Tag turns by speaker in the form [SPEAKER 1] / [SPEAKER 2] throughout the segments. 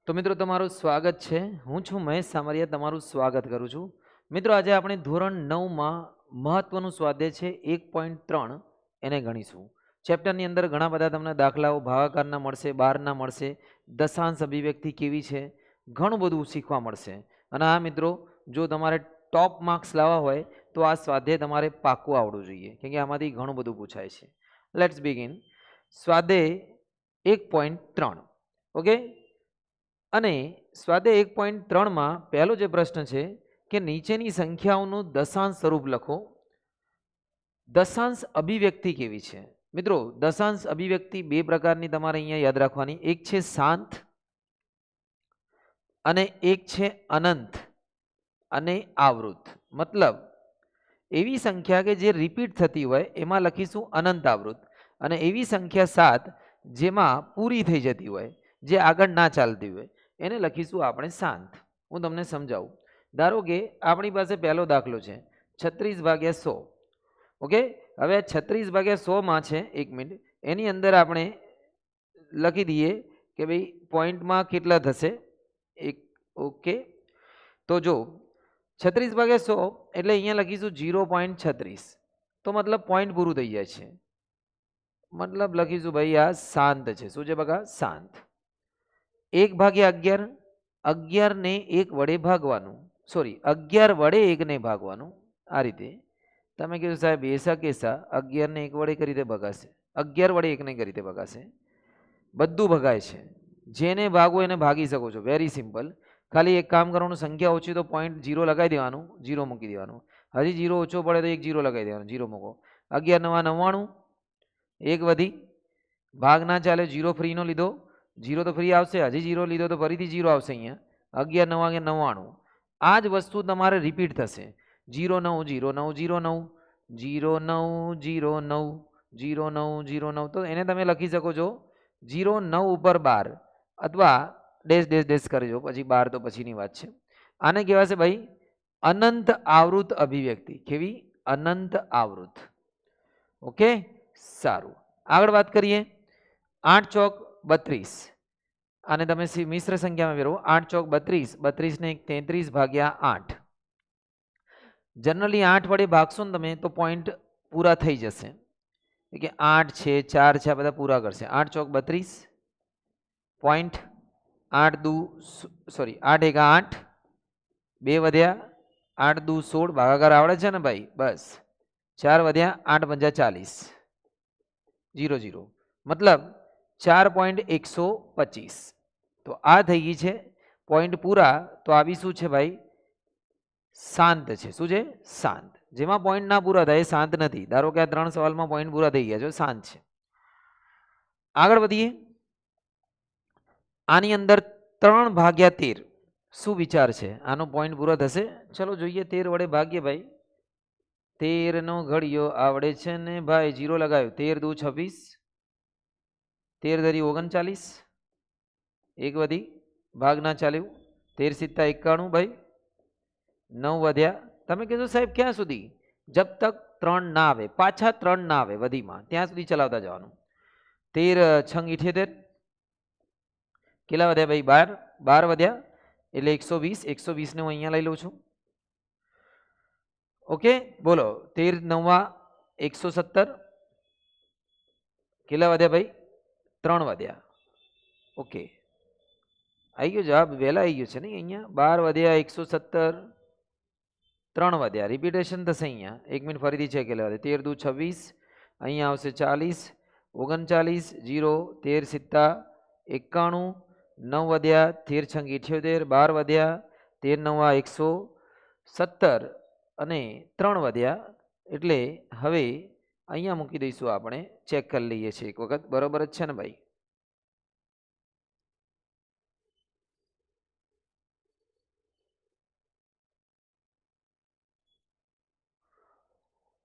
[SPEAKER 1] તો મિત્રો તમારું સ્વાગત છે. હું છું મહેશ સામરિયા, તમારું સ્વાગત કરું છું. મિત્રો આજે આપણે ધોરણ 9માં મહત્વનું સ્વાધ્યાય છે 1.3 એને ગણીશું. ચેપ્ટરની અંદર ઘણા બધા તમને દાખલાઓ ભાગાકારના મળશે, બારના મળશે, દશાંશ અભિવ્યક્તિ કેવી છે, ઘણું બધું શીખવા મળશે. અને આ મિત્રો જો તમારે ટોપ માર્ક્સ લાવવા હોય તો આ સ્વાધ્યાય તમારે પાક્કું આવડવું જોઈએ, કેમ કે આમાંથી ઘણું બધું પૂછાય છે. Let's begin. સ્વાધ્યાય 1.3. ઓકે. અને સ્વાધ્યાય 1.3માં પહેલો જે પ્રશ્ન છે કે નીચેની સંખ્યાઓનું દશાંશ સ્વરૂપ લખો. દશાંશ અભિવ્યક્તિ કેવી છે? મિત્રો દશાંશ અભિવ્યક્તિ બે પ્રકારની તમારે અહીંયા યાદ રાખવાની. એક છે શાંત અને એક છે અનંત અને આવૃત. મતલબ એવી સંખ્યા કે જે રિપીટ થતી હોય એમાં લખીશું અનંત આવૃત, અને એવી સંખ્યા 7 જેમાં પૂરી થઈ જતી હોય, જે આગળ ના ચાલતી હોય, એને લખીશું આપણે શાંત. હું તમને સમજાવું. ધારો કે આપણી પાસે પહેલો દાખલો છે 36/100. ઓકે. હવે 36/100માં છે, એક મિનિટ, એની અંદર આપણે લખી દઈએ કે ભાઈ પોઈન્ટમાં કેટલા થશે. એક ઓકે. તો જો 36/100 એટલે અહીંયા લખીશું 0.36. તો મતલબ પોઈન્ટ પૂરું થઈ જાય છે. મતલબ લખીશું ભાઈ આ શાંત છે. શું છે બકા? શાંત. 1/11, 11 ને 1 વડે ભાગવાનું, સોરી 11 વડે 1 ને ભાગવાનું. આ રીતે તમે કીધું સાહેબ એસા કેસા 11 ને 1 વડે કઈ રીતે ભગાશે? 11 વડે 1 ને કઈ રીતે ભગાશે? બધું ભગાય છે. જેને ભાગવું એને ભાગી શકો છો. Very simple. ખાલી એક કામ કરવાનું, સંખ્યા ઓછી તો પોઈન્ટ 0 લગાવી દેવાનું, 0 મૂકી દેવાનું. હજી 0 ઓછો પડે તો એક 0 લગાવી દેવાનું, 0 મૂકો. 11 9 99, એક વધી, ભાગ ના ચાલે, 0 ફ્રીનો લીધો, 0 તો ફ્રી આવશે, હજી 0 લીધો તો ફરીથી 0 આવશે. અહીંયા 11 9 99. આ જ વસ્તુ તમારે રિપીટ થશે. 0 9 0 9 0 9 0 9 0 9 0 9 0 9. તો એને તમે લખી શકો છો 0 9 ઉપર 12, અથવા ડેશ ડેશ ડેશ કરજો, પછી 12 તો પછીની વાત છે. આને કહેવાશે ભાઈ અનંત આવૃત અભિવ્યક્તિ. કેવી? અનંત આવૃત. ઓકે, સારું. આગળ વાત કરીએ. 8 ચોક 32. આને તમે મિશ્ર સંખ્યામાં ફેરવો. 8 ચોક 32, 32 ને 33/8. જનરલી 8 વડે ભાગશો ને તમે તો પોઈન્ટ પૂરા થઈ જશે, કે 8 છે 4 છે આ બધા પૂરા કરશે. 8 ચોક 32, પોઈન્ટ 8 દુ સોરી 8 1 8, 2 વધ્યા, 8 દુ 16, ભાગાકાર આવડે છે ને ભાઈ? બસ. 4 વધ્યા, 8 5 40, 0 0. મતલબ 4.125. તો આ થઈ ગઈ છે પોઈન્ટ પૂરા. તો આવી શું છે ભાઈ? શાંત છે. શું છે? શાંત. જેમાં પોઈન્ટ ના પૂરા થાય એ શાંત નથી. ધારો કે આ 3 સવાલમાં પોઈન્ટ પૂરા થઈ ગયા છે, શાંત છે. આગળ વધીએ. આની અંદર 3/13. શું વિચાર છે? આનો પોઈન્ટ પૂરો થશે? ચલો જોઈએ. 13 વડે ભાગ્ય ભાઈ. 13 નો ઘડિયો આવડે છે ને ભાઈ? 0 લગાવ્યો. 13 દુ 26, 13 ધરી 39, એક વધી, ભાગ ના ચાલ્યું. 13 7 91 ભાઈ, 9 વધ્યા. તમે કીધું સાહેબ ક્યાં સુધી? જબ તક 3 ના આવે, પાછા 3 ના આવે વધીમાં, ત્યાં સુધી ચલાવતા જવાનું. 13 6 78, કેટલા વધ્યા ભાઈ? 12, 12 વધ્યા એટલે 120. 120 ને હું અહીંયા લઈ લઉં છું. ઓકે, બોલો. 13 9 117, કેટલા વધ્યા ભાઈ? 3 વધ્યા. ઓકે, આવી ગયો જવાબ, વહેલા આવી ગયો છે ને અહીંયા. 12 વધ્યા, 117, 3 વધ્યા. રિપીટેશન થશે અહીંયા. એક મિનિટ ફરીથી છે. કેટલા વધે? 13 દુ 26, અહીંયા આવશે 40, 39, 0, 13 7 91, 9 વધ્યા, 13 6 78, 12 વધ્યા, 13 9 117 અને 3 વધ્યા. એટલે હવે અહીંયા મૂકી દઈશું આપણે. ચેક કરી લઈએ છીએ એક વખત. બરોબર જ છે ને ભાઈ?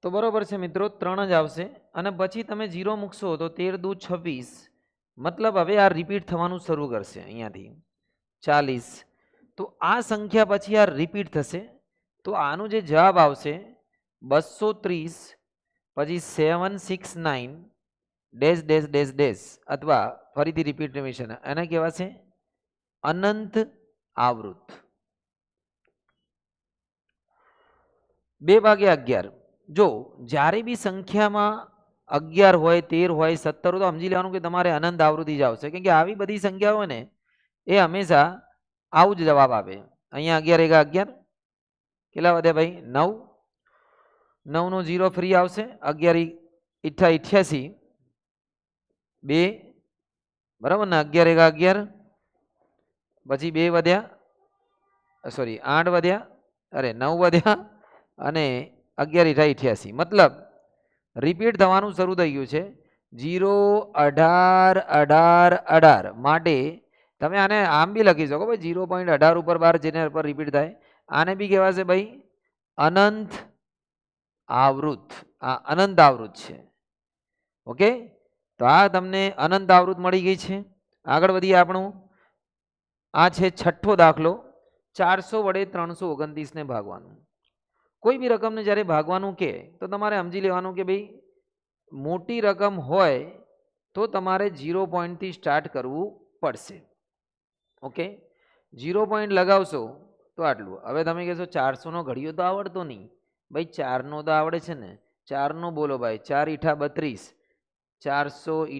[SPEAKER 1] તો બરોબર છે મિત્રો, 3 જ આવશે. અને પછી તમે 0 મૂકશો તો 13 દુ 26, મતલબ હવે આ રિપીટ થવાનું શરૂ કરશે અહીંયાથી 40. તો આ સંખ્યા પછી આ રિપીટ થશે. તો આનું જે જવાબ આવશે 230, પછી 769 ડેશ ડેશ ડેશ ડેશ, અથવા ફરીથી રિપીટેશન, એને કહેવાશે અનંત આવૃત. 2/11. જો જ્યારે બી સંખ્યામાં 11 હોય, 13 હોય, 17 હોય તો સમજી લેવાનું કે તમારે અનંત આવૃત્તિ જ આવશે. કેમ કે આવી બધી સંખ્યાઓ હોય ને એ હંમેશા આવું જ જવાબ આપે. અહીંયા 11 × 11 કેટલા વધ્યા ભાઈ? 9. 9 નો 0 ફ્રી આવશે. 11 × 88 2 બરાબર ને? 11 × 11 પછી 2 વધ્યા, સોરી 8 વધ્યા, અરે 9 વધ્યા અને 11 × 88. મતલબ રિપીટ થવાનું શરૂ થઈ ગયું છે. 0 18 18 18 માટે તમે આને આમ બી લખી શકો ભાઈ, 0.18 ઉપર 12 જેને પર રિપીટ થાય. આને બી કહેવાશે ભાઈ અનંત આવૃત. આ અનંત આવૃત છે. ઓકે, તો આ તમને અનંત આવૃત મળી ગઈ છે. આગળ વધીએ આપણું. આ છે છઠ્ઠો દાખલો. 400 વડે 329 ને ભાગવાનું. કોઈ બી રકમને જ્યારે ભાગવાનું કે તો તમારે સમજી લેવાનું કે ભાઈ મોટી રકમ હોય તો તમારે 0 પોઈન્ટથી સ્ટાર્ટ કરવું પડશે. ઓકે, 0 પોઈન્ટ લગાવશો તો આટલું. હવે તમે કહેશો 400 નો ઘડિયો તો આવડતો નહીં. ભાઈ 4 નો તો આવડે છે ને. 4 નો બોલો ભાઈ. 4 × 32, 400 ×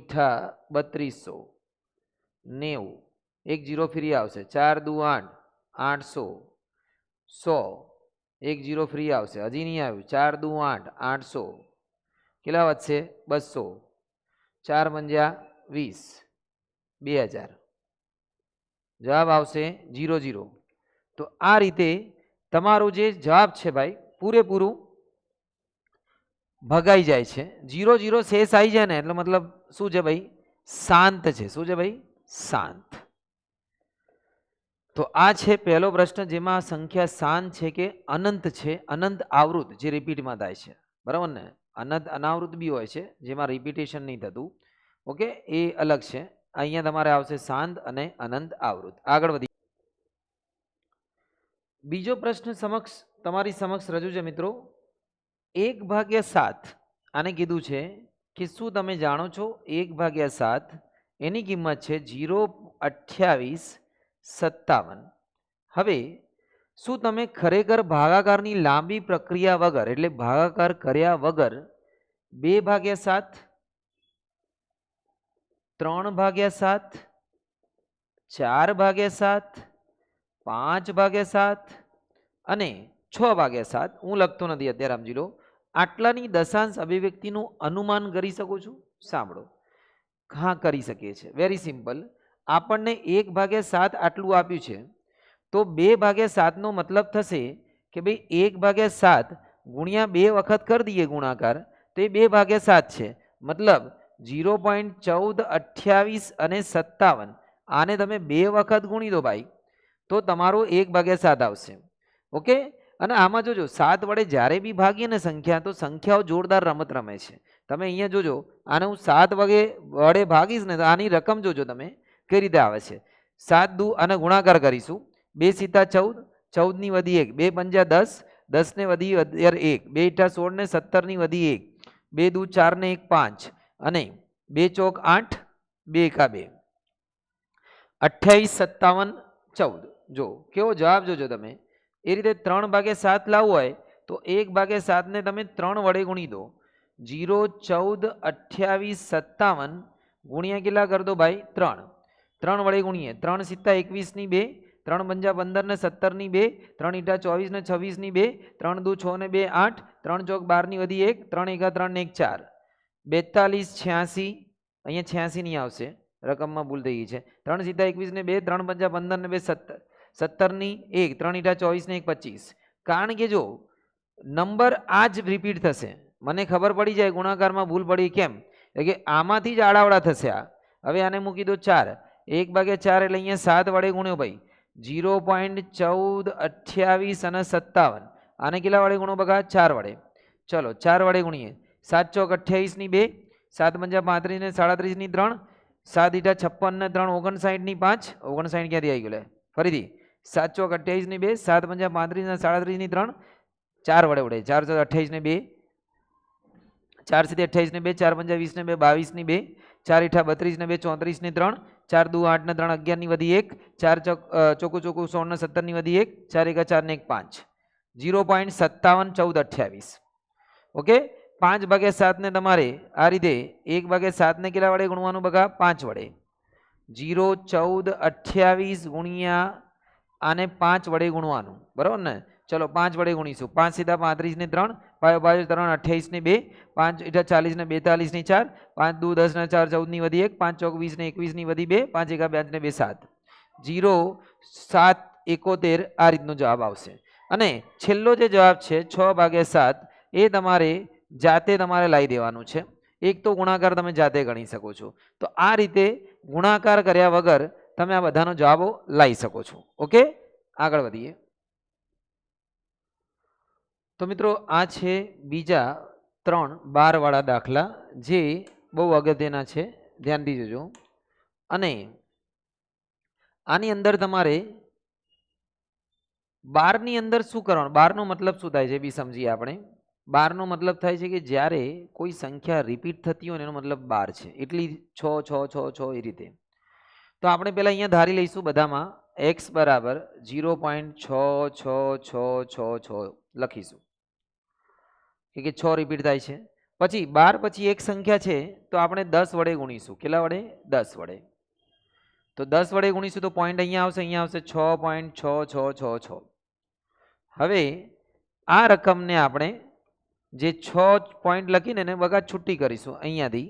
[SPEAKER 1] 3200 90. એક 0 ફ્રી આવશે. 4 × 2 = 8, 800 100. એક 0 ફ્રી આવશે. હજી નહીં આવ્યું. 4 × 2 = 8, 800 કેટલા વધશે? 200. 4 × 5 = 20, 2000. જવાબ આવશે 0 0. તો આ રીતે તમારું જે જવાબ છે ભાઈ પૂરેપૂરું ભગાઈ જાય છે. 0 0 શેષ આવી જાય ને એટલે મતલબ શું છે ભાઈ? શાંત છે. શું છે ભાઈ? શાંત. તો આ છે પહેલો પ્રશ્ન જેમાં સંખ્યા શાંત છે કે અનંત છે. અનંત આવૃત જે રિપીટમાં થાય છે. બરાબર ને? અનંત અનાવૃત બી હોય છે જેમાં રિપીટેશન નહીં થતું. ઓકે, એ અલગ છે. અહીંયા તમારે આવશે શાંત અને અનંત આવૃત. આગળ વધી બીજો પ્રશ્ન તમારી સમક્ષ રજૂ છે મિત્રો. 1/7 આને કીધું છે કે શું તમે જાણો છો? 1/7 એની કિંમત છે 0.2857. હવે શું તમે ખરેખર ભાગાકારની લાંબી પ્રક્રિયા વગર એટલે ભાગાકાર કર્યા વગર 2/7, 3/7, 4/7, 5/7 અને 6/7 હું લખતો નથી અત્યારે સમજી લો, આટલાની દશાંશ અભિવ્યક્તિનું અનુમાન કરી શકો છો? સાંભળો. હા, કરી શકીએ છીએ. Very simple. આપણને 1/7 આટલું આપ્યું છે તો 2/7 નો મતલબ થશે કે ભાઈ 1/7 ગુણ્યા 2 વખત કરી દઈએ ગુણાકાર તો એ 2/7 છે. મતલબ 0.1428 અને 57 આને તમે 2 વખત ગુણી દો ભાઈ તો તમારો 1/7 આવશે. ઓકે, અને આમાં જોજો 7 વડે જ્યારે બી ભાગીએ ને સંખ્યા તો સંખ્યાઓ જોરદાર રમત રમે છે. તમે અહીંયા જોજો, આને હું 7 વડે ભાગીશ ને તો આની રકમ જોજો તમે કઈ રીતે આવે છે. 7 દુ અને ગુણાકાર કરીશું. 2 × 7 = 14, 14 ની વધી 1, 2 × 5 = 10, 10 ને વધી 1, 2 × 16 ને 17 ની વધી 1, 2 દુ 4 ને 1 5 અને 2 ચોક 8, 2 એકા 2, 28, 57, 14. જો કેવો જવાબ જોજો તમે. એ રીતે 3/7 લાવવું હોય તો 1/7 ને તમે 3 વડે ગુણી દો. 0, 14, 28, 57 ગુણ્યા કેટલા કર દો ભાઈ? 3. 3 વડે ગુણીએ. 3 × 7 = 21 ની 2, 3 × 5 = 15 ને 17 ની 2, 3 × 24 ને 26 ની 2, 3 દુ 6 ને 2 8, 3 ચોક 12 ની વધી 1, 3 એકા 3 ને 1 4, 42, 86. અહીંયા 86 નહીં આવશે, રકમમાં ભૂલ થઈ ગઈ છે. 3 × 7 = 21 ને 2, 3 × 5 = 15 ને 2 17, 17 ની 1, 3 × 24 ને 1 25. કારણ કે જો નંબર આ જ રિપીટ થશે. મને ખબર પડી જાય ગુણાકારમાં ભૂલ પડી કેમ, એટલે કે આમાંથી જ આડાવડા થશે. આ હવે આને મૂકી દો 4, 1/4 એટલે અહીંયા 7 વડે ગુણ્યો ભાઈ 0.1428 અને 57. આને કેટલા વડે ગુણો બગા? 4 વડે. ચલો 4 વડે ગુણીએ. 7 ચોક 28 ની 2, 7 × 5 = 35 ને 37 ની 3, 7 × 56 ને 3 59 ની 5, 59 ક્યાંથી આવી ગયું? ફરીથી 7 ચોક 28 ની 2, 7 × 5 = 35 ને 37 ની 3, 4 વડે ઉડે. 4 × 28 ને 2, 4 × 28 ને 2, 4 × 20 ને 2 22 ની 2, 4 × 32 ને 2 34 ની 3, 4 દુ 8 ને 3 11 ની વધી 1, 4 ચોકું ચોકું 16 ને 17 ની વધી 1, 4 એકા 4 ને 1 5, 0.57 14 28. ઓકે, 5 ભાગ્યા 7 ને તમારે આ રીતે 1 ભાગ્યા 7 ને કેટલા વડે ગુણવાનું બગા? 5 વડે. 0 14 28 ગુણ્યા આને 5 વડે ગુણવાનું, બરાબર ને? ચલો 5 વડે ગુણીશું. 5 સીધા 35 ને 3, 5 3 28 ને 2, 5 ઈટા 40 ને 42 ની 4, 5 દુ 10 ને 4 14 ની વધી 1, 5 ચોક 20 ને 21 ની વધી 2, 5 એકા 5 ને 2 7, 0 7 71 આ રીતનો જવાબ આવશે. અને છેલ્લો જે જવાબ છે 6 ભાગ્યા 7 એ તમારે જાતે તમારે લાવી દેવાનું છે. એક તો ગુણાકાર તમે જાતે ગણી શકો છો. તો આ રીતે ગુણાકાર કર્યા વગર તમે આ બધાનો જવાબો લાવી શકો છો. ઓકે, આગળ વધીએ. તો મિત્રો આ છે બીજા 3 12 વાળા દાખલા, જે બહુ અગત્યના છે, ધ્યાનથી જોજો. અને આની અંદર તમારે 12 ની અંદર શું કરવાનું? 12 નો મતલબ શું થાય છે બી સમજીએ આપણે. 12 નો મતલબ થાય છે કે જ્યારે કોઈ સંખ્યા રિપીટ થતી હોય ને એનો મતલબ 12 છે. એટલી 6 6 6 6 એ રીતે. તો આપણે પહેલા અહીંયા ધારી લઈશું બધામાં x બરાબર 0.666666 લખીશું કે 6 રિપીટ થાય છે. પછી 12 પછી એક સંખ્યા છે તો આપણે 10 વડે ગુણીશું. કેટલા વડે? 10 વડે. તો 10 વડે ગુણીશું તો પોઈન્ટ અહીંયા આવશે 6.6666. હવે આ રકમને આપણે જે 6 પોઈન્ટ લખીને એને બગા છૂટી કરીશું અહીંયાથી.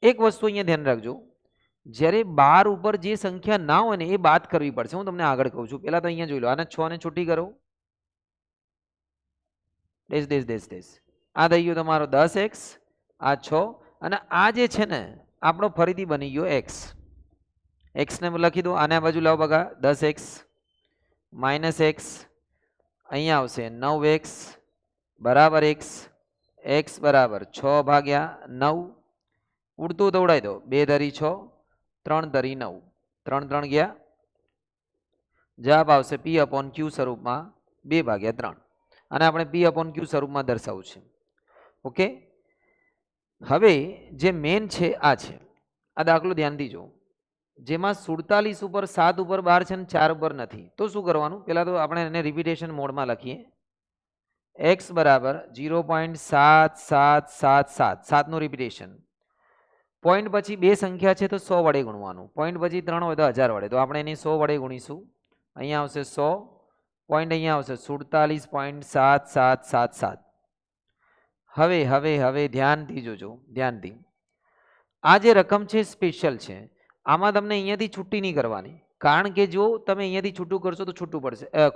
[SPEAKER 1] એક વસ્તુ અહીંયા ધ્યાન રાખજો, જ્યારે 12 ઉપર જે સંખ્યા ના હોય ને એ બાદ કરવી પડશે. હું તમને આગળ કહું છું. પહેલા તો અહીંયા જોઈ લો, આને 6 ને છૂટી કરો, ડેશ ડેશ ડેશ ડેશ, આ થઈ ગયો તમારો 10x, આ 6, અને આ જે છે ને આપણો ફરીથી બની ગયો x. x ને લખી દો, આને બાજુ લાવો બગા, 10x માઇનસ x, અહીંયા આવશે 9x બરાબર x, x બરાબર 6 ભાગ્યા 9, ઉડતું દોડાઈ દો, 2 ધરી 6, 3 ધરી 9, 3 3 ગયા, જવાબ આવશે p અપોન q સ્વરૂપમાં 2 ભાગ્યા 3. અને આપણે p અપોન q સ્વરૂપમાં દર્શાવવું છે. ઓકે, હવે જે મેન છે આ છે, આ દાખલો ધ્યાનથી જો, જેમાં 47 ઉપર 7 ઉપર 12 છે ને 4 ઉપર નથી. તો શું કરવાનું? પહેલા તો આપણે એને રિપીટેશન મોડમાં લખીએ. x બરાબર 0.7777, 7 નું રિપીટેશન. પોઈન્ટ પછી બે સંખ્યા છે તો 100 વડે ગુણવાનું. પોઈન્ટ પછી 3 હોય તો 1000 વડે. તો આપણે એને 100 વડે ગુણીશું. અહીંયા આવશે 100, પોઈન્ટ અહીંયા આવશે 47.7777. હવે હવે હવે ધ્યાનથી જોજો, ધ્યાનથી. આ જે રકમ છે સ્પેશિયલ છે, આમાં તમને અહીંયાથી છૂટી નહીં કરવાની. કારણ કે જો તમે અહીંયાથી છૂટું કરશો તો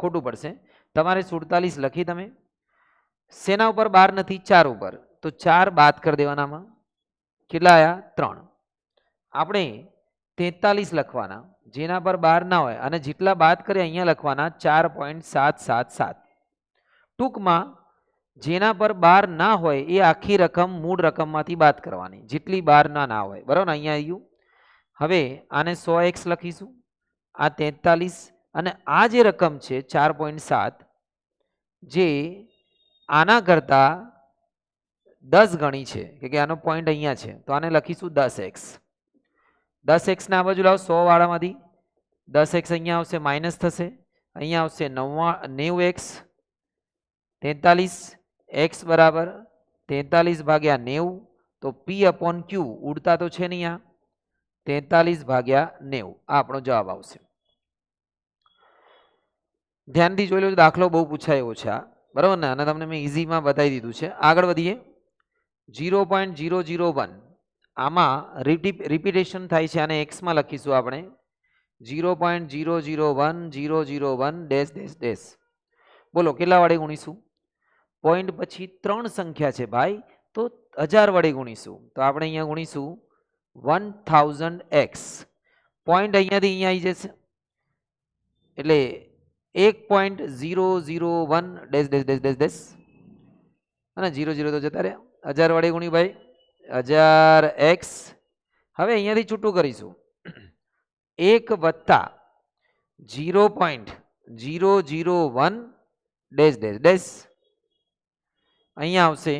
[SPEAKER 1] ખોટું પડશે. તમારે 47 લખી તમે, શેના ઉપર 12 નથી? 4 ઉપર. તો 4 બાદ કરી દેવાનામાં કેટલા આવ્યા? 3. આપણે 43 લખવાના, જેના પર 12 ના હોય, અને જેટલા બાદ કરે અહીંયા લખવાના 4.777. ટૂંકમાં જેના પર 12 ના હોય એ આખી રકમ મૂળ રકમમાંથી બાદ કરવાની, જેટલી 12 ના હોય. બરાબર, અહીંયા આવ્યું. હવે આને 100x લખીશું, આ 43, અને આ જે રકમ છે 4.7, જે આના કરતા 10 ગણી છે, કે આનો પોઈન્ટ અહીંયા છે, તો આને લખીશું 10x. 10x ના બાજુ લાવો 100 વાળામાંથી, 10x અહીંયા આવશે માઇનસ થશે, અહીંયા આવશે 90x, 43, x બરાબર 43 ભાગ્યા 90, તો p અપોન q ઉડતા તો છે નહીં, આ 43 ભાગ્યા 90 આ આપણો જવાબ આવશે. ધ્યાનથી જોઈ લો, દાખલો બહુ પૂછાય એવો છે આ, બરાબર ને? અને તમને મેં ઇઝીમાં બતાવી દીધું છે. આગળ વધીએ. 0.001 આમાં રિપીટેશન થાય છે, આને x માં લખીશું આપણે 0.001001 ડેશ ડેશ ડેશ. બોલો કેટલા વડે ગુણીશું? પોઈન્ટ પછી 3 સંખ્યા છે ભાઈ, તો 1000 વડે ગુણીશું. તો આપણે અહીંયા ગુણીશું 1000x. પોઈન્ટ અહીંયાથી અહીંયા આવી જશે, એટલે 1.001 dash dash dash dash dash, અને 00 તો જતા રહ્યા. 1000 વડે ગુણી ભાઈ 1000x. હવે અહીંયાથી છૂટું કરીશું, 1 વત્તા 0.001 ડેશ ડેશ ડેશ. અહીંયા આવશે,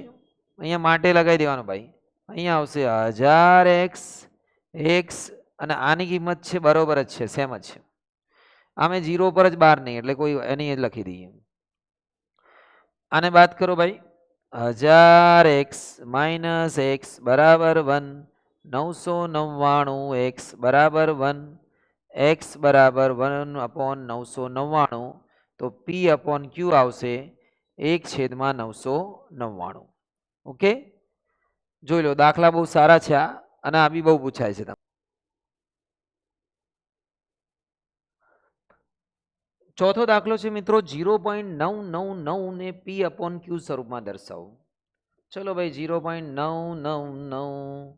[SPEAKER 1] અહીંયા માટે લગાવી દેવાનું ભાઈ, અહીંયા આવશે 1000x, x અને આની કિંમત છે બરોબર જ છે, સેમ જ છે. આમે 0 પર જ બાર નહીં એટલે કોઈ એની જ લખી દઈએ. આને બાદ કરો ભાઈ, 1000x માઇનસ x બરાબર 1, 999 x બરાબર 1, x બરાબર 1/999, તો p અપોન q આવશે 1/999. ઓકે, જોઈ લો દાખલા બહુ સારા છે આ, અને આ બી બહુ પૂછાય છે. ચોથો દાખલો છે મિત્રો, 0.999 ને p અપોન q સ્વરૂપમાં દર્શાવો. ચલો ભાઈ 0.999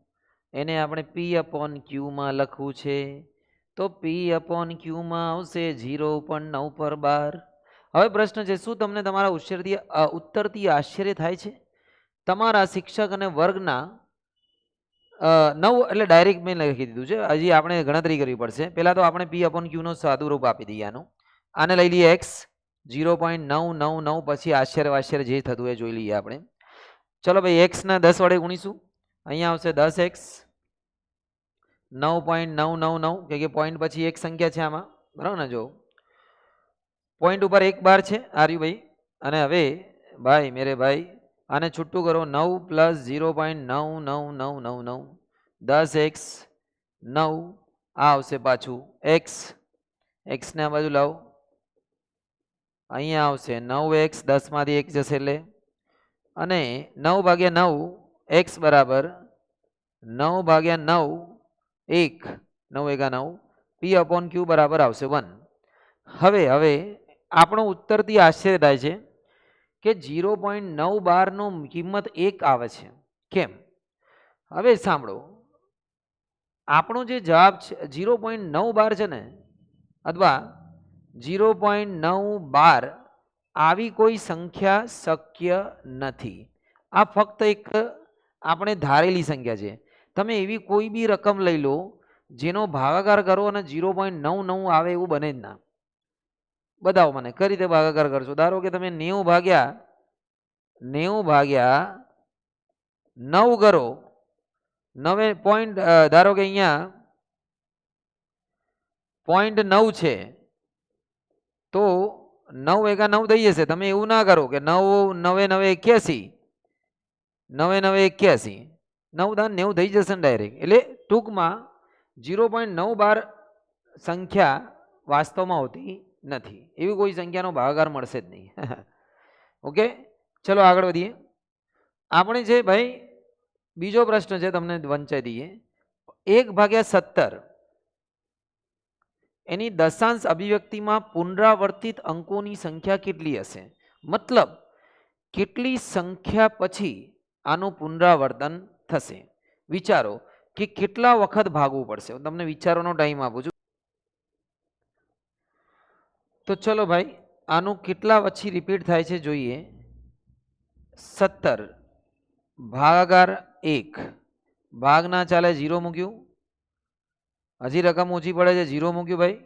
[SPEAKER 1] એને આપણે p અપોન q માં લખવું છે, તો p અપોન q માં આવશે 0.9 પર 12. હવે પ્રશ્ન છે, શું તમને તમારા ઉત્તરથી આશ્ચર્ય થાય છે? તમારા શિક્ષક અને વર્ગના 9 એટલે ડાયરેક્ટ મેં લખી દીધું છે, હજી આપણે ગણતરી કરવી પડશે. પહેલા તો આપણે p અપોન q નો સાદુરૂપ આપી દઈએ. આને લઈ લઈએ x 0.999, પછી આશ્ચર્ય જે થતું એ જોઈ લઈએ આપણે. ચલો ભાઈ x ના 10 વડે ગુણીશું, અહીંયા આવશે 10x 9.999, કે પોઈન્ટ પછી એક સંખ્યા છે આમાં, બરાબર ને? જો પોઈન્ટ ઉપર એક બાર છે આ રહ્યું ભાઈ. અને હવે ભાઈ મેરે ભાઈ આને છૂટું કરો, 9 પ્લસ 0.99999 10x 9, આ આવશે પાછું x, x ને આ બાજુ લાવો, અહીંયા આવશે 9x, 10 માંથી 1 જશે એટલે, અને 9 ભાગ્યા 9 x બરાબર 9 ભાગ્યા 9 1, 9 એકા 9, p અપોન q બરાબર આવશે 1. હવે આપણો ઉત્તરથી આશ્ચર્ય થાય છે કે 0.912 નો કિંમત 1 આવે છે, કેમ? હવે સાંભળો, આપણો જે જવાબ છે 0.912 છે ને, અથવા 0.912 આવી કોઈ સંખ્યા શક્ય નથી. આ ફક્ત એક આપણે ધારેલી સંખ્યા છે. તમે એવી કોઈ બી રકમ લઈ લો જેનો ભાગાકાર કરો અને 0.99 આવે એવું બને જ ના. બતાવો મને કઈ રીતે ભાગાકાર કરશો. ધારો કે તમે 90 ભાગ્યા 9 કરો, 9 પોઈન્ટ, ધારો કે અહીંયા 0.9 છે, તો 9 એકા 9 થઈ જશે. તમે એવું ના કરો કે 9 9 9 81, 9 9 81, 9 દાન 90 થઈ જશે ને ડાયરેક્ટ. એટલે ટૂંકમાં 0.912 સંખ્યા વાસ્તવમાં હોતી નથી. એવી કોઈ સંખ્યાનો ભાગાકાર મળશે જ નહીં. ઓકે, ચલો આગળ વધીએ. આપણે છે ભાઈ બીજો પ્રશ્ન છે, તમને વંચાઈ દઈએ. 1/17 એની દશાંશ અભિવ્યક્તિમાં પુનરાવર્તિત અંકોની સંખ્યા કેટલી હશે? મતલબ કેટલી સંખ્યા પછી આનું પુનરાવર્તન થશે? વિચારો કે કેટલા વખત ભાગવું પડશે. હું તમને વિચારોનો ટાઈમ આપું છું. તો ચલો ભાઈ આનું કેટલા પછી રિપીટ થાય છે જોઈએ. 17 ભાગાકાર 1, ભાગ ના ચાલે 0 મૂક્યું, હજી રકમ ઓછી પડે છે 0 મૂક્યું ભાઈ.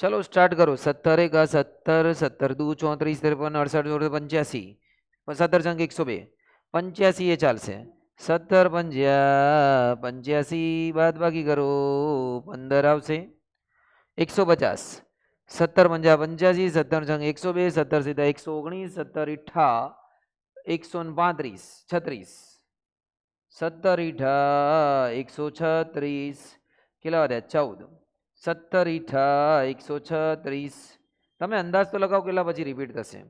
[SPEAKER 1] ચલો સ્ટાર્ટ કરો. 17 એકા 17, 17 દુ 34, 53, 68, 85, 17 ચંગ 102, 85 એ ચાલશે. 17 પંજા 85, બાદ બાકી કરો 15 આવશે. 150, 17 પંજા 85, 17 ચંગ 102, 17 સીધા 119, 17 ઈઠા 135, 36, 17 ઈઠા 136, કેટલા વધ્યા? 14, 17 ઈઠા 136. તમે અંદાજ તો લગાવો કેટલા પછી રિપીટ થશે.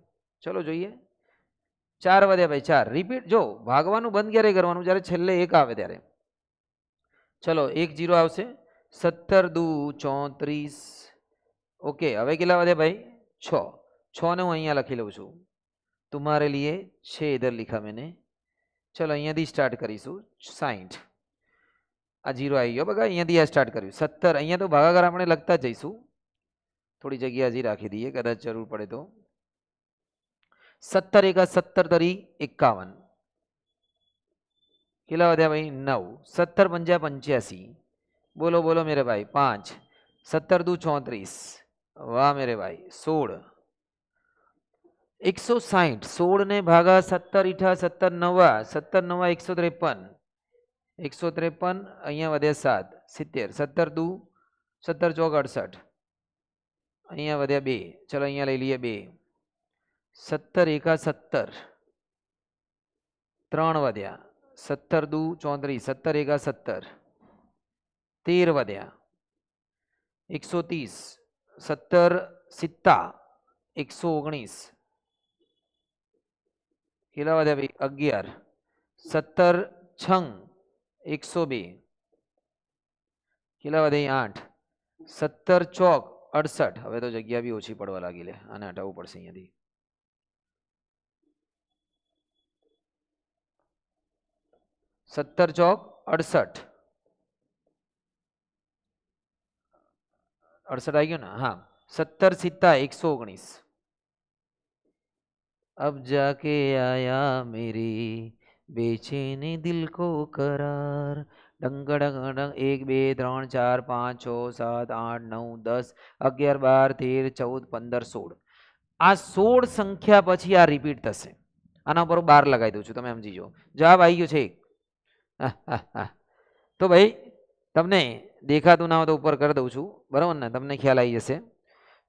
[SPEAKER 1] ચલો જોઈએ. 4 વધ્યા ભાઈ, 4 રિપીટ. જો ભાગવાનું બંધ ક્યારે કરવાનું? જ્યારે છેલ્લે 1 આવે ત્યારે. ચલો 1 0 આવશે. 17 દુ 34. ઓકે, હવે કેટલા વધ્યા ભાઈ? 6. 6 ને હું અહીંયા લખી લઉં છું. तुम्हारे लिए 6 इधर लिखा मैंने. चलो અહીંયાથી સ્ટાર્ટ કરીશું. 60 આ 0 આવી ગયો બગા. અહીંયાથી આ સ્ટાર્ટ કર્યું. 17 અહીંયા તો ભાગાકાર આપણે લખતા જઈશું. થોડી જગ્યા હજી રાખી દઈએ કદાચ જરૂર પડે તો. 17 એકા 17 તરી 51. કેટલા વધ્યા ભાઈ? 9. 17 પંજા 85. બોલો બોલો મેરે ભાઈ. 5. 17 દુ 34. વાહ મેરે ભાઈ. 16. 160. 16 ને ભાગા 17 ઈઠા 17 નવા 17 નવા 153. 153 અહીંયા વધ્યા 7. 70, 17 દુ 17 ચોક 68, અહીંયા વધ્યા 2, ચલો અહીંયા લઈ લઈએ 2, 17 એકા 17, 3 વધ્યા, 17 દુ 34, 17 એકા 17, 13 વધ્યા, 130, 17 સિત્તા 119, કેટલા વધ્યા ભાઈ 11, 17 છંગ 102, કેટલા વધ્યા 8, 17 ચોક 68, હવે તો જગ્યા બી ઓછી પડવા લાગી લે, આને હટાવવું પડશે અહીંયાથી, 17 ચોક 68, 68 આવી ગયો ને, હા, 17 સિત્તા 119, अब जाके आया मेरी बेचैनी दिल को करार, डंग डंग डंग 1 2 3 4 5 6 7 8 9 10 11 12 13 14 15 16, આ 16 સંખ્યા પછી આ રિપીટ થશે, આના ઉપર 12 લગાવી દઉં છું, તમે સમજી જાઓ, જવાબ આવી ગયો છે 1. તો ભાઈ તમને દેખાતું ના હોય તો ઉપર કરી દઉં છું, બરાબર ને, તમને ખ્યાલ આવી જશે.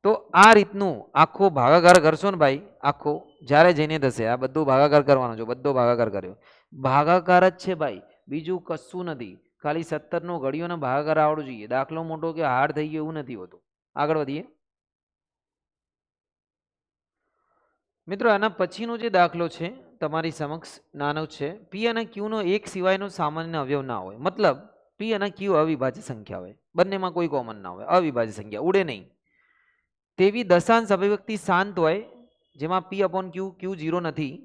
[SPEAKER 1] તો આ રીતનું આખો ભાગાકાર કરશો ને ભાઈ, આખો જ્યારે જઈને થશે, આ બધું ભાગાકાર કરવાનો છે, બધો ભાગાકાર કર્યો, ભાગાકાર જ છે ભાઈ, બીજું કશું નથી, ખાલી 17 નો ઘડીઓનો ભાગાકાર આવડવું જોઈએ, દાખલો મોટો કે હાર્ડ થઈ ગયો એવું નથી હોતું. આગળ વધીએ મિત્રો, આના પછીનો જે દાખલો છે તમારી સમક્ષ નાનો છે, પી અને ક્યુ નો એક સિવાયનો સામાન્ય અવયવ ના હોય, મતલબ પી અને ક્યુ અવિભાજ્ય સંખ્યા હોય, બંનેમાં કોઈ કોમન ના હોય, અવિભાજ્ય સંખ્યા ઉડે નહીં, તેવી દશાંશ અભિવ્યક્તિ શાંત હોય, જેમાં પી અપોન ક્યુ, ક્યુ 0 નથી,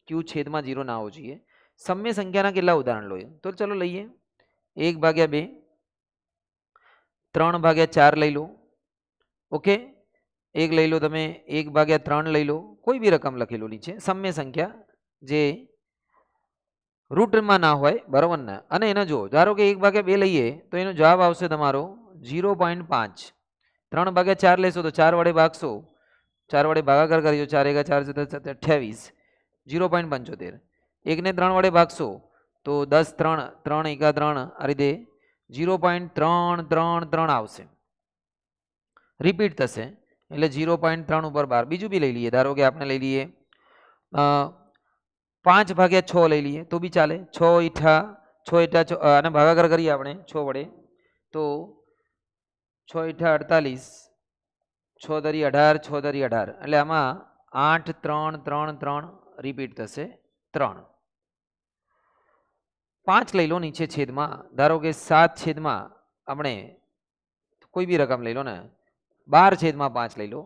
[SPEAKER 1] ક્યુ છેદમાં 0 ના હોવો જોઈએ, સમ્ય સંખ્યાના કેટલા ઉદાહરણ લો, તો ચલો લઈએ, 1/2, 3/4 લઈ લો, ઓકે, એક લઈ લો તમે, 1/3 લઈ લો, કોઈ બી રકમ લખેલું છે, સમ્ય સંખ્યા જે રૂટમાં ના હોય, બરાબર ને, અને એને જો ધારો કે 1/2 લઈએ તો એનો જવાબ આવશે તમારો 0.5, 3/4 લેશો તો 4 વડે ભાગશો, 4 વડે ભાગાકાર કરીજો, 4 એકા 4 28, 0.75, 1 ને 3 વડે ભાગશો તો 10 3 3 એકા 3, આ રીતે 0.333 આવશે, રિપીટ થશે, એટલે 0.3 ઉપર 12, બીજું બી લઈ લઈએ, ધારો કે આપણે લઈ લઈએ 5/6 લઈ લઈએ તો બી ચાલે, 6 ઈઠા અને ભાગાકાર કરીએ આપણે 6 વડે તો 6 ઈઠા 48, 6 તરી 18, 6 તરી 18, એટલે આમાં 8 3 3 3 રિપીટ થશે 3. 5 લઈ લો નીચે છેદમાં, ધારો કે 7 છેદમાં આપણે કોઈ બી રકમ લઈ લો ને, 12/5 લઈ લો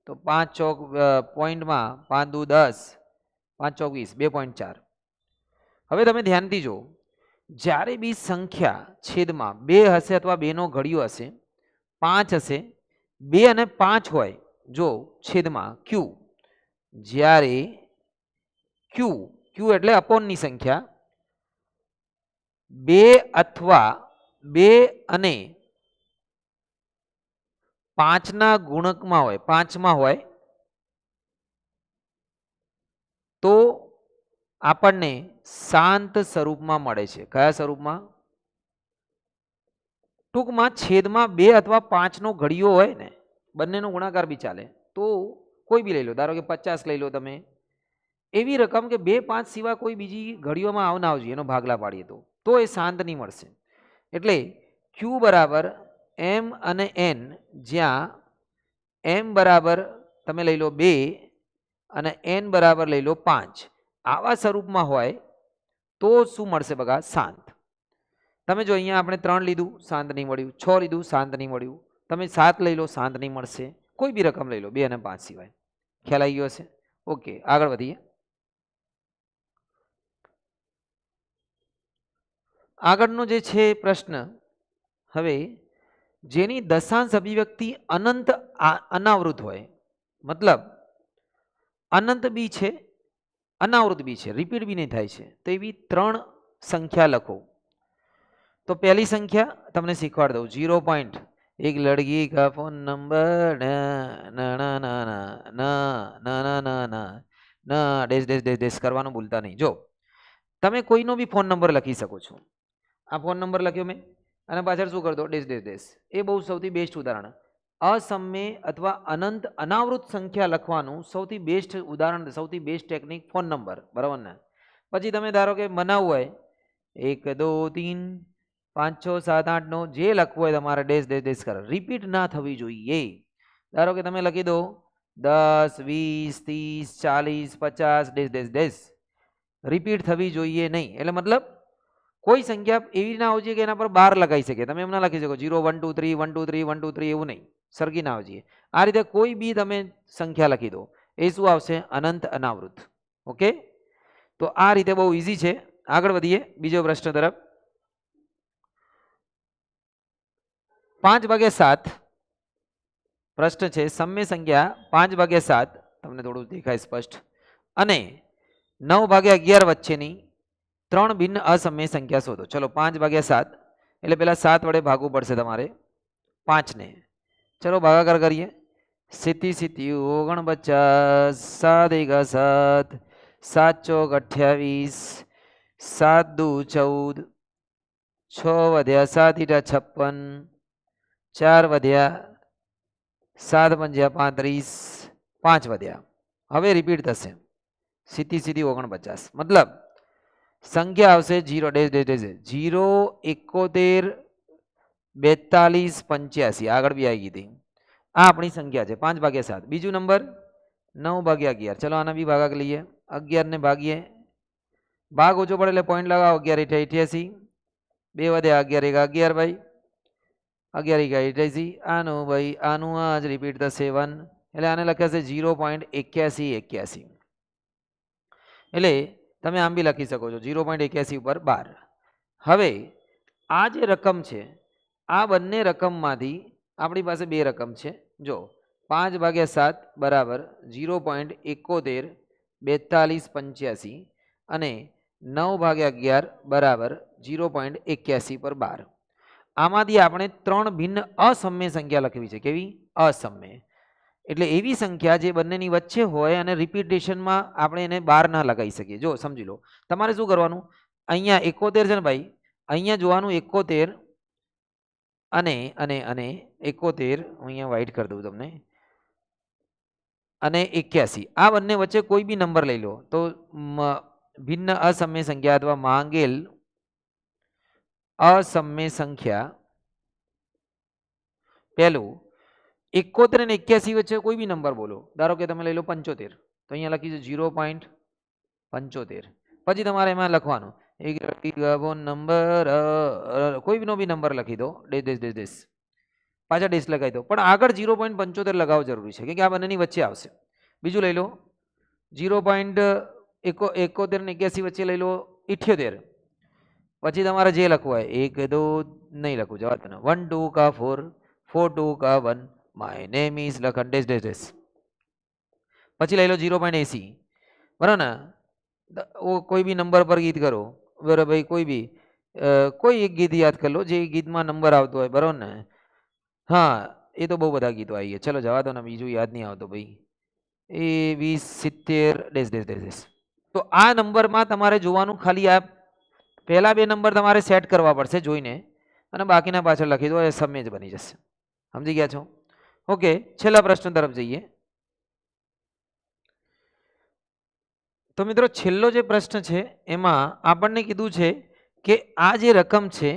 [SPEAKER 1] તો 5 ચોક પોઈન્ટમાં 5 દુ 10, 5 ચોક 20, 2.4. હવે તમે ધ્યાનથી જો, જ્યારે બી સંખ્યા છેદમાં 2 હશે અથવા 2 નો ઘડિયો હશે, 5 હશે, 2 અને 5 હોય, જો છેદમાં ક્યુ, જ્યારે ક્યુ, ક્યુ એટલે અપોનની સંખ્યા, 2 અથવા 2 અને 5 ના ગુણકમાં હોય, 5માં હોય, તો આપણને શાંત સ્વરૂપમાં મળે છે. કયા સ્વરૂપમાં? ટૂંકમાં છેદમાં 2 અથવા 5 નો ઘડિયો હોય ને, બંનેનો ગુણાકાર બી ચાલે, તો કોઈ બી લઈ લો, ધારો કે 50 લઈ લો તમે, એવી રકમ કે 2 5 સિવાય કોઈ બીજી ઘડીઓમાં આવના આવજોઈએ, એનો ભાગલા પાડીએ તો એ શાંત નહીં મળશે. એટલે ક્યુ બરાબર એમ અને એન, જ્યાં એમ બરાબર તમે લઈ લો 2 અને એન બરાબર લઈ લો 5, આવા સ્વરૂપમાં હોય તો શું મળશે બગા? શાંત. તમે જો અહીંયા આપણે 3 લીધું, શાંત નહીં મળ્યું, 6 લીધું, શાંત નહીં મળ્યું, તમે 7 લઈ લો, શાંત નહીં મળશે, કોઈ બી રકમ લઈ લો 2 અને 5 સિવાય. ખ્યાલ આવી ગયો હશે? ઓકે, આગળ વધીએ. આગળનો જે છે પ્રશ્ન, હવે જેની દશાંશ અભિવ્યક્તિ અનંત અનાવૃત હોય, મતલબ અનંત બી છે, અનાવૃત બી છે, રિપીટ બી નહીં થાય છે, તો એવી 3 સંખ્યા લખો. તો પહેલી સંખ્યા તમને શીખવાડ દઉં, 0. એક લડકી કા phone number dash dash dash dash કરવાનું ભૂલતા નહીં. જો તમે કોઈનો બી ફોન નંબર લખી શકો છો, આ ફોન નંબર લખ્યો મેં, અને પાછળ શું કરતો ડેશ ડેશ ડેશ. એ બહુ સૌથી બેસ્ટ ઉદાહરણ. અસમ્ય અથવા અનંત અનાવૃત સંખ્યા લખવાનું સૌથી બેસ્ટ ઉદાહરણ, સૌથી બેસ્ટ ટેકનિક ફોન નંબર, બરાબર ને. પછી તમે ધારો કે બનાવવું હોય 1 2 3 5 6 7 8 9 જે લખવું હોય તમારે ડેશ ડેશ ડેશ કરો, રિપીટ ના થવી જોઈએ. ધારો કે તમે લખી દો 10 20 30 40 50 ડેશ ડેશ ડેશ, રિપીટ થવી જોઈએ નહીં. એટલે મતલબ કોઈ સંખ્યા એવી ના હોવી જોઈએ કે એના પર 12 લગાવી શકે. તમે એમ ના લખી શકો 0 1 2 3 1 2 3 1 2 3 એવું નહીં, સરખી ના હોવી જોઈએ. આ રીતે કોઈ બી તમે સંખ્યા લખી દો, એ શું આવશે? અનંત અનાવૃત. ઓકે, તો આ રીતે બહુ ઈઝી છે. આગળ વધીએ બીજો પ્રશ્ન તરફ. 5/7 પ્રશ્ન છે. સમ્ય સંખ્યા 5/7, તમને થોડું દેખાય સ્પષ્ટ, અને 9/11 વચ્ચેની 3 ભિન્ન અસમ્ય સંખ્યા શોધો. ચલો 5/7 એટલે પેલા 7 વડે ભાગવું પડશે તમારે 5 ને. ચલો ભાગાકાર કરીએ. 7 7 49, 7 1 7, 7 ચોક 28, 7 દુ 14, 6 વધ્યા 7 ઈટા 56, 4 વધ્યા 7 પંજા 35, 5 વધ્યા. હવે રિપીટ થશે 7 7 49. મતલબ સંખ્યા આવશે 0 ડેશ ડેશ ડેશ 0 71 42 85. આગળ બી આવી ગઈ હતી. આ આપણી સંખ્યા છે 5/7. બીજું નંબર 9/11. ચલો આના બી ભાગાક લઈએ. 11 ને ભાગીએ, ભાગ ઓછો પડે એટલે પોઈન્ટ લગાવો. 11 88, 2 વધ્યા 11 11 ભાઈ, 11 88. આનું ભાઈ આનું આ જ રિપીટ થશે 1, એટલે આને લખ્યા છે 0.8181. એટલે તમે આમ બી લખી શકો છો 0.81 ઉપર 12. હવે આ જે રકમ છે, આ બંને રકમમાંથી આપણી પાસે બે રકમ છે. જો 5/7 બરાબર 0.71 42 85 અને 9/11 બરાબર 0.81 પર 12. આમાંથી આપણે 3 ભિન્ન અસમ્ય સંખ્યા લખવી છે. કેવી? અસમ્ય. એટલે એવી સંખ્યા જે બંનેની વચ્ચે હોય અને રિપીટેશનમાં આપણે એને 12 ના લગાવી શકીએ. જો સમજી લો, તમારે શું કરવાનું? અહીંયા 71 છે ને ભાઈ, અહીંયા જોવાનું 71 અને અને અને 71, હું અહીંયા વાઇટ કરી દઉં તમને, અને 81. આ બંને વચ્ચે કોઈ બી નંબર લઈ લો તો ભિન્ન અસમ્ય સંખ્યા અથવા માંગેલ અસમ્ય સંખ્યા, પહેલું 71 અને 81 વચ્ચે કોઈ બી નંબર બોલો. ધારો કે તમે લઈ લો 75, તો અહીંયા લખીશું 0.75. પછી તમારે એમાં લખવાનું નંબર, કોઈ બી નંબર લખી દો, ડેશ ડેશ ડેશ ડેશ, પાછા ડેશ લગાવી દો, પણ આગળ 0.75 લગાવવો જરૂરી છે, કે આ બંનેની વચ્ચે આવશે. બીજું લઈ લો 0.71 અને 81 વચ્ચે લઈ લો 78. પછી તમારે જે લખવું હોય 1 2 નહીં લખવું, જવા દો. 1 2 का 4, 4 2 का 1, my name is Lakhan dash dash dash. પછી લઈ લો 0.80, બરાબર ને. કોઈ બી નંબર પર ગીત કરો, બરાબર ભાઈ, કોઈ એક ગીત યાદ કરી લો જે ગીતમાં નંબર આવતો હોય, બરાબર ને. હા, એ તો બહુ બધા ગીતો આવી ગયા. ચલો જવા દો ને, બીજું યાદ નહીં આવતો ભાઈ. એ 20 70 ડેશ ડેશ ડેશ. તો આ નંબરમાં તમારે જોવાનું, ખાલી આ પહેલા બે નંબર તમારે સેટ કરવા પડશે જોઈને, અને બાકીના પાછળ લખી દો, એ સમ્ય જ બની જશે. સમજી ગયા છો? ઓકે, છેલ્લા પ્રશ્ન તરફ જઈએ. તો મિત્રો છેલ્લો જે પ્રશ્ન છે એમાં આપણને કીધું છે કે આ જે રકમ છે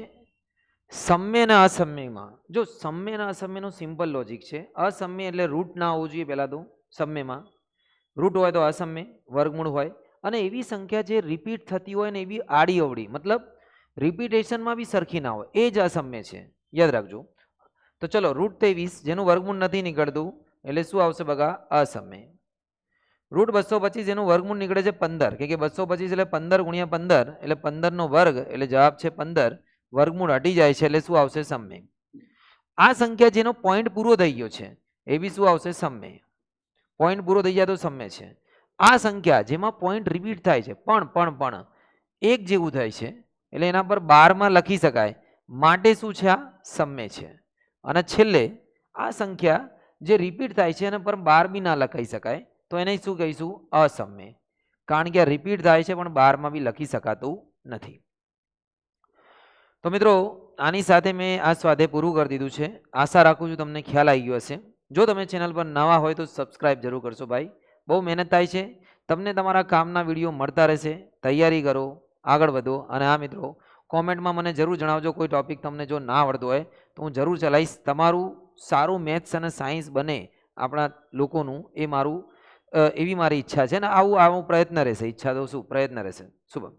[SPEAKER 1] સમ્ય અને અસમ્યમાં, જો સમ્ય અને અસમ્યનું સિમ્પલ લોજિક છે. અસમ્ય એટલે રૂટ ના હોવું જોઈએ પહેલાં તો. સમ્યમાં રૂટ હોય તો અસમ્ય, વર્ગમૂળ હોય. અને એવી સંખ્યા જે રિપીટ થતી હોય ને એવી આડી અવળી, મતલબ રિપીટેશનમાં બી સરખી ના હોય, એ જ અસમ્ય છે. યાદ રાખજો. તો ચલો √23 જેનું વર્ગમૂળ નથી નીકળતું એટલે શું આવશે બગા? અસમ્ય. √225 જેનું વર્ગમૂળ નીકળે છે 15, કે 225 એટલે 15 ગુણ્યા 15 એટલે 15 નો વર્ગ, એટલે જવાબ છે 15. વર્ગમૂળ હટી જાય છે એટલે શું આવશે? સમ્ય. આ સંખ્યા જેનો પોઈન્ટ પૂરો થઈ ગયો છે એ બી શું આવશે? સમ્ય. પોઈન્ટ પૂરો થઈ જાય તો સમ્ય છે. આ સંખ્યા જેમાં પોઈન્ટ રિપીટ થાય છે પણ એક જેવું થાય છે એટલે એના પર 12 લખી શકાય, માટે શું છે? આ સમ્ય છે. અને છેલ્લે આ સંખ્યા જે રિપીટ થાય છે એના પર 12 બી ના લખાઈ શકાય, તો એને શું કહીશું? અસમ્ય. કારણ કે આ રિપીટ થાય છે પણ 12 બી લખી શકાતું નથી. તો મિત્રો આની સાથે મેં આ સ્વાધ્યાય પૂરું કરી દીધું છે. આશા રાખું છું તમને ખ્યાલ આવી ગયો હશે. જો તમે ચેનલ પર નવા હોય તો સબસ્ક્રાઇબ જરૂર કરશો ભાઈ. બહુ મહેનત થાય છે. તમને તમારા કામના વિડીયો મળતા રહેશે. તૈયારી કરો, આગળ વધો. અને આ મિત્રો કોમેન્ટમાં મને જરૂર જણાવજો કોઈ ટોપિક તમને જો ના આવડતો હોય તો હું જરૂર ચલાવીશ. તમારું સારું મેથ્સ અને સાયન્સ બને આપણા લોકોનું એ મારું એવી મારી ઈચ્છા છે ને આવું પ્રયત્ન રહેશે. ઈચ્છા તો શું પ્રયત્ન રહેશે. શુભમ.